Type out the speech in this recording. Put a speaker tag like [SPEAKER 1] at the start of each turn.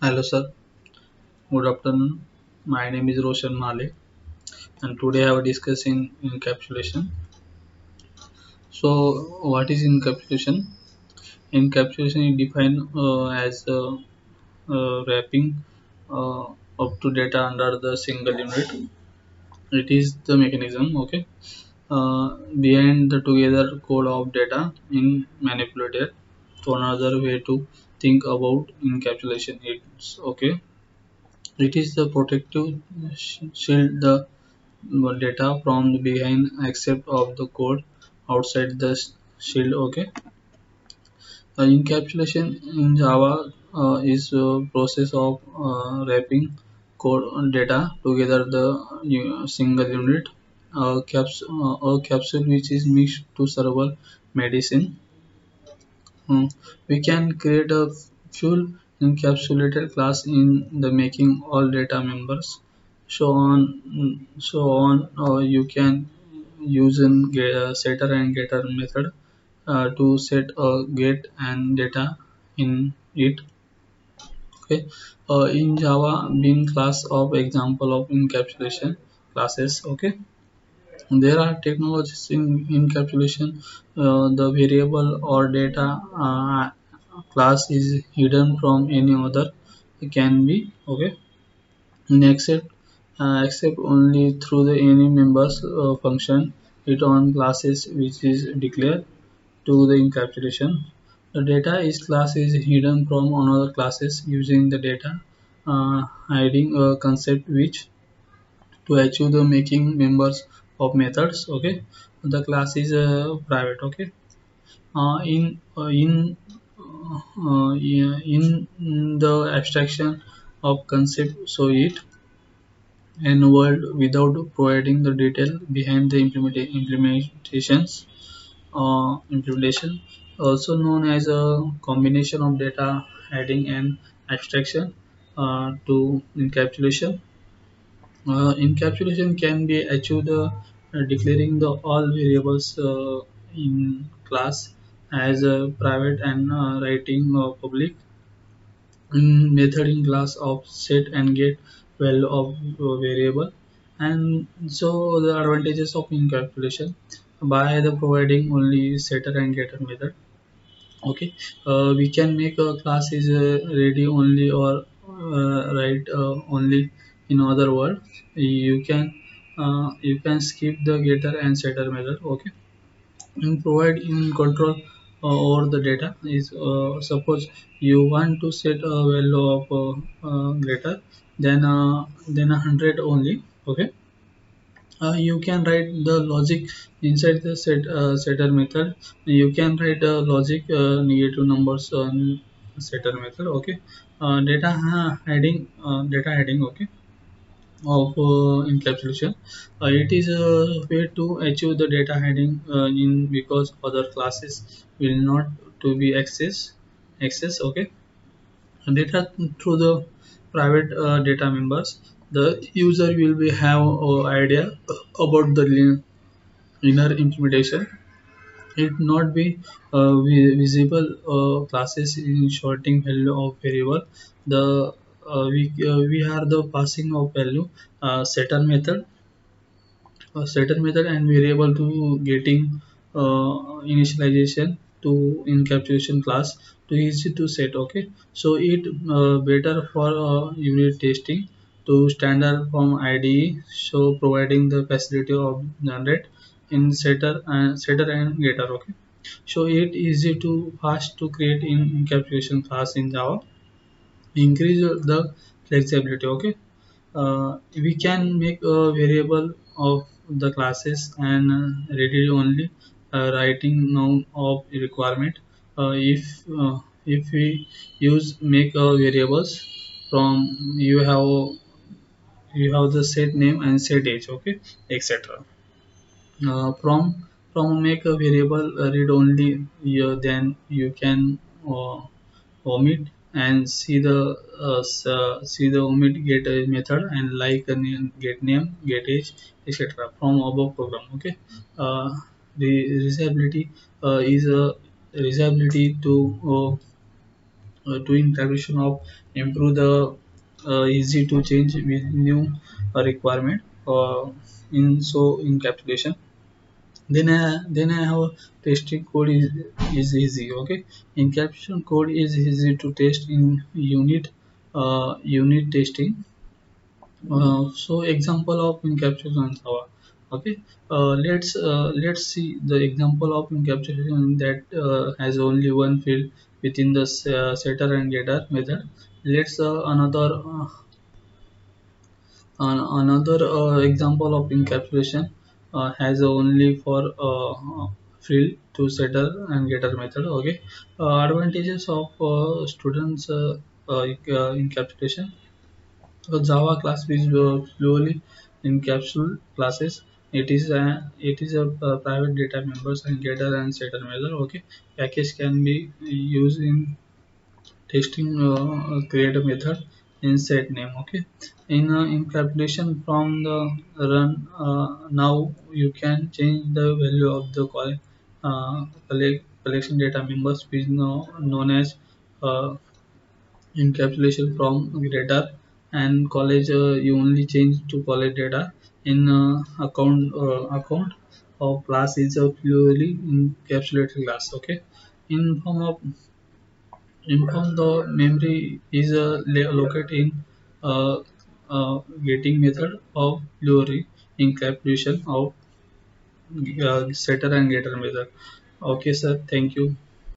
[SPEAKER 1] Hello, sir. Good afternoon. My name is Roshan Male, and today I will discussing encapsulation. So, what is encapsulation? Encapsulation is defined as wrapping uh, up to data under the single unit. It is the mechanism, okay, behind the together code of data in manipulated. To another way to think about encapsulation, it's okay. It is the protective shield the data from the behind except of the code outside the shield. Okay, encapsulation in Java is a process of wrapping code data together the single unit. A capsule which is mixed to server medicine. We can create a full encapsulated class in the making all data members. So on, you can use an setter and getter method to set a get and data in it. Okay, in Java, being class of example of encapsulation classes. Okay, there are technologies in encapsulation. The variable or data class is hidden from any other. It can be okay. Except except only through the any members function. It on classes which is declared to the encapsulation. The data is class is hidden from another classes using the data hiding a concept which to achieve the making members of methods. Okay, the class is private. Okay, yeah, in the abstraction of concept, so it and world without providing the detail behind the implementation, also known as a combination of data heading and abstraction to encapsulation. Encapsulation can be achieved declaring the all variables in class as private and writing public method in class of set and get value of variable. And so the advantages of encapsulation by the providing only setter and getter method. Okay, we can make a class is ready only or write only. In other words, you can skip the getter and setter method. Okay, and provide in control over the data is suppose you want to set a value of greater than 100 only. Okay, you can write the logic inside the setter method. You can write the logic negative numbers on setter method. Okay, data hiding. Okay, of encapsulation. It is a way to achieve the data hiding in because other classes will not to be access. Okay, data through the private data members. The user will be have idea about the inner implementation. It not be visible classes in sorting value of variable. The we are the passing of value setter method, and variable to getting initialization to encapsulation class to easy to set. Okay, so it better for unit testing to standard from IDE, so providing the facility of generate in setter and getter. Okay, so it easy to fast to create in encapsulation class in Java, increase the flexibility. Okay, we can make a variable of the classes and ready only writing now of requirement. If we use make variables from you have the set name and set age. Okay, etc. From make a variable read only, then you can uh, omit and see the omit get method and like a name, get name, get age, etc. from above program. Okay, the reusability is a reusability to to encapsulation of improve the easy to change with new requirement in so encapsulation. Then I have testing code is easy. Okay, encapsulation code is easy to test in unit testing. So example of encapsulation Java. Okay, let's see the example of encapsulation that has only one field within the setter and getter method. Let's another example of encapsulation has only for field to setter and getter method. Okay, advantages of students encapsulation. So Java class is purely encapsulate classes. It is a private data members and getter and setter method. Okay, package can be used in testing create a method in set name. Okay, in encapsulation from the run, now you can change the value of the collection data members, which is now known as encapsulation from data. And college, you only change to college data in account of class is a purely encapsulated class. Okay, in form of inform the memory is located in uh, getting method of Lorry encapsulation of setter and getter method. Okay, sir. Thank you.